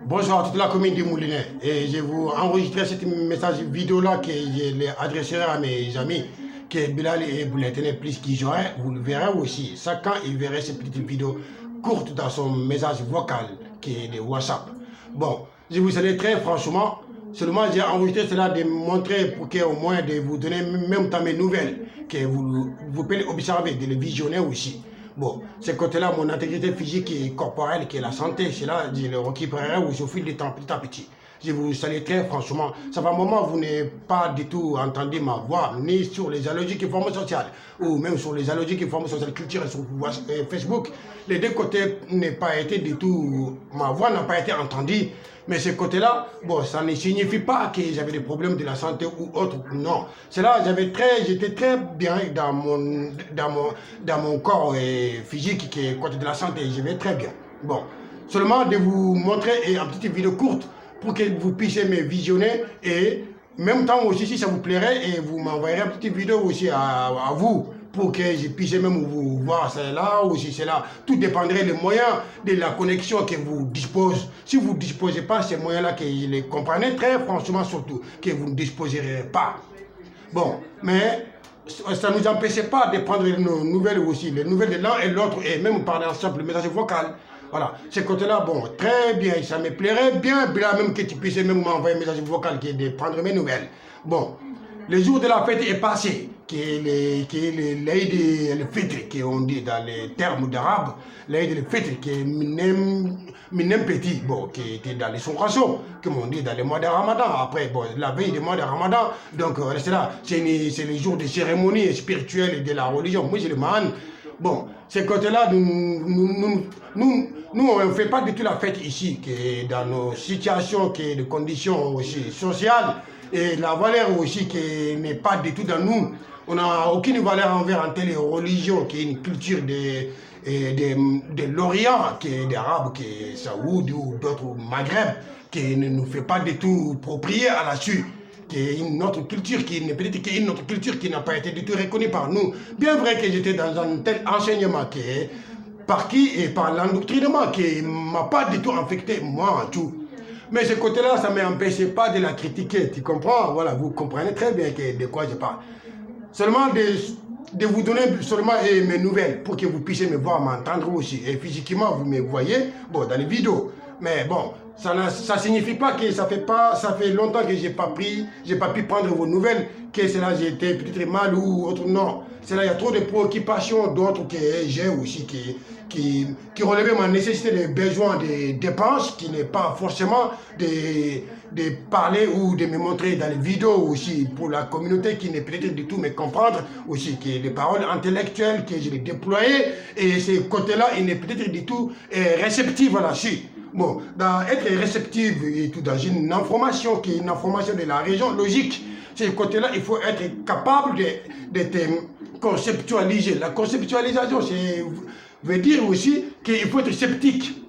Bonjour à toute la commune du Moulinet. Et je vous enregistrer ce message vidéo là que je l'adresserai à mes amis que Bilal et Bouletene plus qu'ils auraient. Vous le verrez aussi. Chacun il verrait cette petite vidéo courte dans son message vocal qui est de WhatsApp. Bon, je vous salue très franchement. Seulement j'ai enregistré cela de montrer pour qu'au moins de vous donner même temps mes nouvelles que vous pouvez observer, de les visionner aussi. Bon, ce côté-là, mon intégrité physique et corporelle, qui est la santé, c'est là, je le récupérerai au fil du temps, petit à petit. Je vous salue très franchement. Ça fait un moment que vous n'avez pas du tout entendu ma voix, ni sur les allergies qui forment sociales, ou même sur les allergies qui forment sociales, culture et sur Facebook. Les deux côtés n'ont pas été du tout, ma voix n'a pas été entendue. Mais ce côté-là, bon, ça ne signifie pas que j'avais des problèmes de la santé ou autre, non. C'est là, j'étais très bien dans mon corps physique qui est côté de la santé, je vais très bien. Bon, seulement de vous montrer une petite vidéo courte pour que vous puissiez me visionner et même temps aussi si ça vous plairait et vous m'envoyerez une petite vidéo aussi à vous pour que je puisse même vous voir celle-là ou si c'est là. Tout dépendrait des moyens de la connexion que vous disposez. Si vous ne disposez pas de ces moyens-là, que je les comprenais très franchement surtout, que vous ne disposerez pas. Bon, mais ça ne nous empêchait pas de prendre nos nouvelles aussi, les nouvelles de l'un et l'autre, et même par exemple le message vocal. Voilà, ce côté-là, bon, très bien, ça me plairait bien, même que tu puisses même m'envoyer un message vocal qui est de prendre mes nouvelles. Bon, le jour de la fête est passé, qui est l'Aïd el-Fitr, qu'on dit dans les termes d'arabe, l'Aïd el-Fitr, qui est Minem Petit, bon, qui était dans les sonrations, comme on dit dans les mois de Ramadan. Après, bon, la veille des mois de Ramadan, donc restez là, c'est les jours de cérémonie spirituelle et de la religion musulmane. Bon, ces côtés-là, nous on ne fait pas du tout la fête ici, que dans nos situations, que de conditions aussi sociales, et la valeur aussi qui n'est pas du tout dans nous. On n'a aucune valeur envers une telle religion qui est une culture de l'Orient, qui est d'Arabe, qui est Saoud ou d'autres Maghreb, qui ne nous fait pas du tout proprier à la suite, qui est une autre culture, qui n'est peut-être qu'une autre culture qui n'a pas été du tout reconnue par nous. Bien vrai que j'étais dans un tel enseignement qui est par qui et par l'endoctrinement qui ne m'a pas du tout affecté, moi en tout. Mais ce côté-là, ça ne m'empêchait pas de la critiquer, tu comprends? Voilà, vous comprenez très bien de quoi je parle. Seulement de vous donner seulement mes nouvelles pour que vous puissiez me voir, m'entendre aussi. Et physiquement, vous me voyez, bon, dans les vidéos. Mais bon, ça ne signifie pas que ça fait longtemps que j'ai pas pu prendre vos nouvelles, que cela j'ai été peut-être mal ou autre, non. C'est là, il y a trop de préoccupations d'autres que j'ai aussi qui relevaient ma nécessité de besoin de dépenses, qui n'est pas forcément de parler ou de me montrer dans les vidéos aussi pour la communauté qui n'est peut-être du tout me comprendre aussi, qui est des paroles intellectuelles que je les déployais et ces côtés-là, il n'est peut-être du tout réceptif là-dessus. Bon, être réceptif et tout dans une information qui est une information de la région logique, ces côtés-là, il faut être capable de conceptualiser. La conceptualisation, veut dire aussi qu'il faut être sceptique.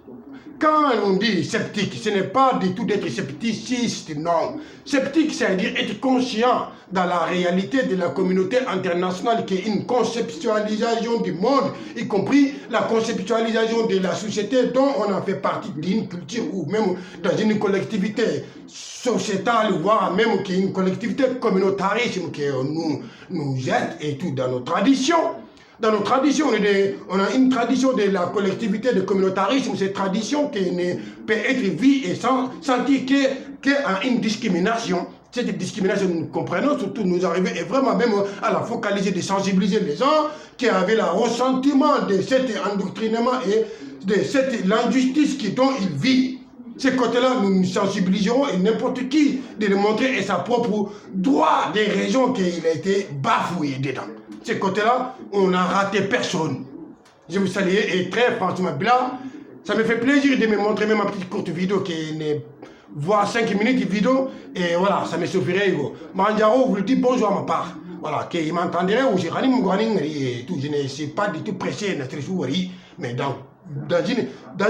Quand on dit sceptique, ce n'est pas du tout d'être scepticiste, non. Sceptique, c'est-à-dire être conscient dans la réalité de la communauté internationale qui est une conceptualisation du monde, y compris la conceptualisation de la société dont on en fait partie d'une culture ou même dans une collectivité sociétale, voire même qui est une collectivité communautarisme qui nous aide et tout dans nos traditions. Dans nos traditions, on a une tradition de la collectivité, de communautarisme, cette tradition qui ne peut être vue et sans sentir qu'il y a une discrimination. Cette discrimination, nous comprenons, surtout nous arrivons et vraiment même à la focaliser, de sensibiliser les gens qui avaient le ressentiment de cet endoctrinement et de l'injustice dont ils vivent. Ces côtés-là, nous nous sensibiliserons et n'importe qui de le montrer et sa propre droit des raisons qu'il a été bafoué dedans. Ces côtés-là, on n'a raté personne. Je vous salue et très franchement, là, ça me fait plaisir de me montrer même ma petite courte vidéo qui n'est voire 5 minutes de vidéo et voilà, ça me suffirait. Manjaro vous le dit bonjour à ma part. Voilà, qu'il m'entendrait ou j'ai rani et tout, je ne suis pas du tout pressé, mais dans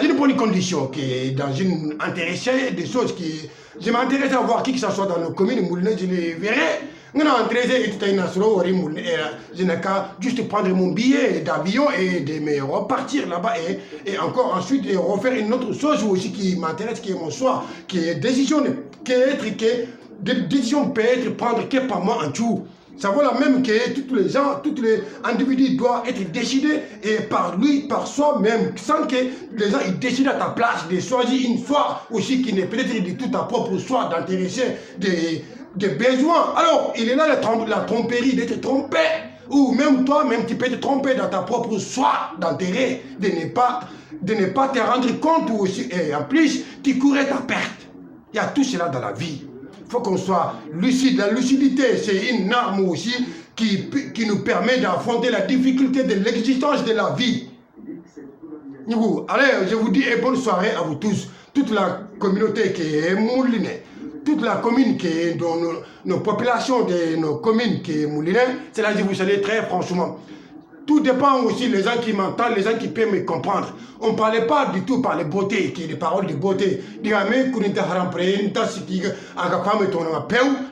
une bonne condition, dans une intéressée des choses qui... Je m'intéresse à voir qui que ce soit dans nos communes, je les verrai. Je n'ai qu'à juste prendre mon billet d'avion et de me repartir là-bas et encore ensuite refaire une autre chose aussi qui m'intéresse, qui est mon choix, qui est décision décision peut être prendre que par moi en tout. Ça vaut la même que tous les gens, tous les individus doivent être décidés et par lui, par soi-même, sans que les gens ils décident à ta place de choisir une foi aussi qui n'est peut-être de tout ta propre choix, d'intéresser des besoins. Alors, il est là la tromperie d'être trompé. Ou même toi-même, tu peux te tromper dans ta propre choix d'intérêt, de ne pas te rendre compte aussi. Et en plus, tu courais ta perte. Il y a tout cela dans la vie. Il faut qu'on soit lucide. La lucidité, c'est une arme aussi qui nous permet d'affronter la difficulté de l'existence de la vie. Allez, je vous dis bonne soirée à vous tous. Toute la communauté qui est moulinée, toute la commune qui est dans nos populations de nos communes qui est moulinée, c'est là que je vous salue très franchement. Tout dépend aussi les gens qui m'entendent, les gens qui peuvent me comprendre. On ne parlait pas du tout par les beautés, qui est les paroles de beauté.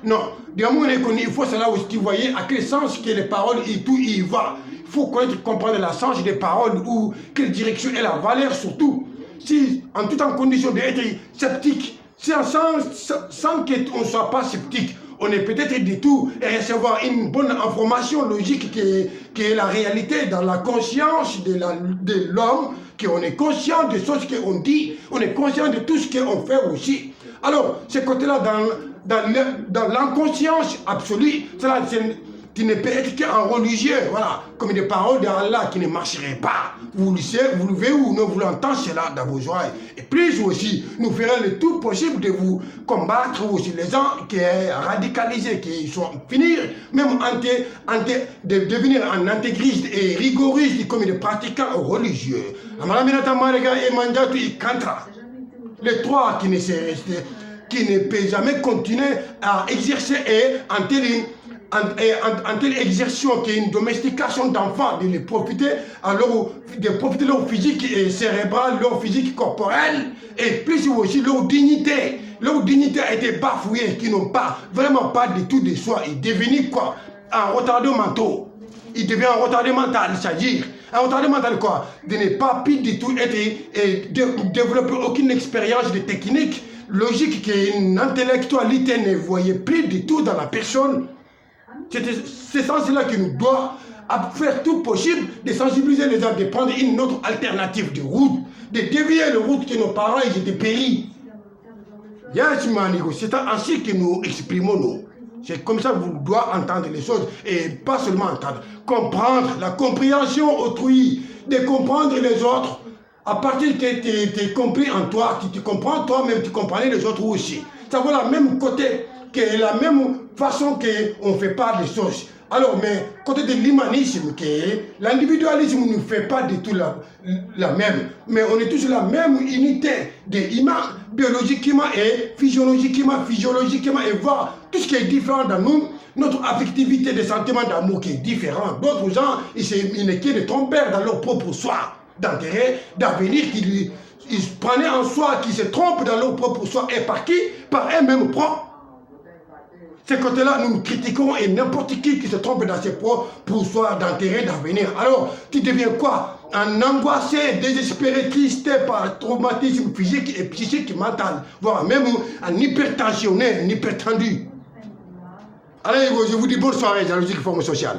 Non. Il faut cela aussi, vous voyez, à quel sens que les paroles et tout y va. Il faut comprendre la sens des paroles ou quelle direction est la valeur surtout. Si, en tout en condition d'être sceptique, sans qu'on ne soit pas sceptique, on est peut-être du tout et recevoir une bonne information logique qui est la réalité dans la conscience de l'homme, qu'on est conscient de ce qu'on dit, on est conscient de tout ce qu'on fait aussi. Alors, ce côté-là, dans l'inconscience absolue, tu ne peux être qu'un religieux, voilà, comme des paroles d'Allah qui ne marcheraient pas. Vous le savez, vous le voyez ou non, vous l'entendez cela dans vos oreilles. Et plus aussi, nous ferons le tout possible de vous combattre aussi les gens qui sont radicalisés, qui sont finir, même de devenir un intégriste et rigoriste comme des pratiquants religieux. Les trois qui ne peuvent jamais continuer à exercer en telle exertion qui est une domestication d'enfants, de les profiter, alors de profiter de leur physique et cérébrale, leur physique corporelle, et plus aussi leur dignité. Leur dignité a été bafouée, qui n'ont pas, vraiment pas du tout de soi. Ils deviennent quoi? Un retardé mental. Il devient un retardé mental, c'est-à-dire un retardé mental quoi? De ne pas plus du tout être et développer aucune expérience de technique logique qu'une intellectualité ne voyait plus du tout dans la personne. C'est cela qui nous doit faire tout possible de sensibiliser les gens, de prendre une autre alternative de route, de dévier la route que nos parents étaient péris. C'est ainsi que nous exprimons nous. C'est comme ça que vous devez entendre les choses et pas seulement entendre. Comprendre la compréhension autrui, de comprendre les autres. À partir que tu es compris en toi, tu te comprends toi-même, tu comprenais les autres aussi. Ça vaut la même côté, que la même façon qu'on ne fait pas les choses. Alors, mais côté de l'humanisme, l'individualisme ne fait pas du tout la même. Mais on est tous la même unité de humain, biologiquement et physiologiquement, et voir tout ce qui est différent dans nous, notre affectivité des sentiments d'amour qui est différent. D'autres gens, ils ne quittent de tromper dans leur propre soi, d'intérêt, d'avenir, ils prenaient en soi, qui se trompent dans leur propre soi, et par qui? Par eux-mêmes propres. Ces côtés-là, nous critiquons et n'importe qui se trompe dans ses propres soi, d'intérêt, d'avenir. Alors, tu deviens quoi? Un angoissé, désespéré, tristé par traumatisme physique et psychique, mental, voire même un hypertensionné, un hypertendu. Allez, je vous dis bonne soirée, Dialogique Forme Sociale.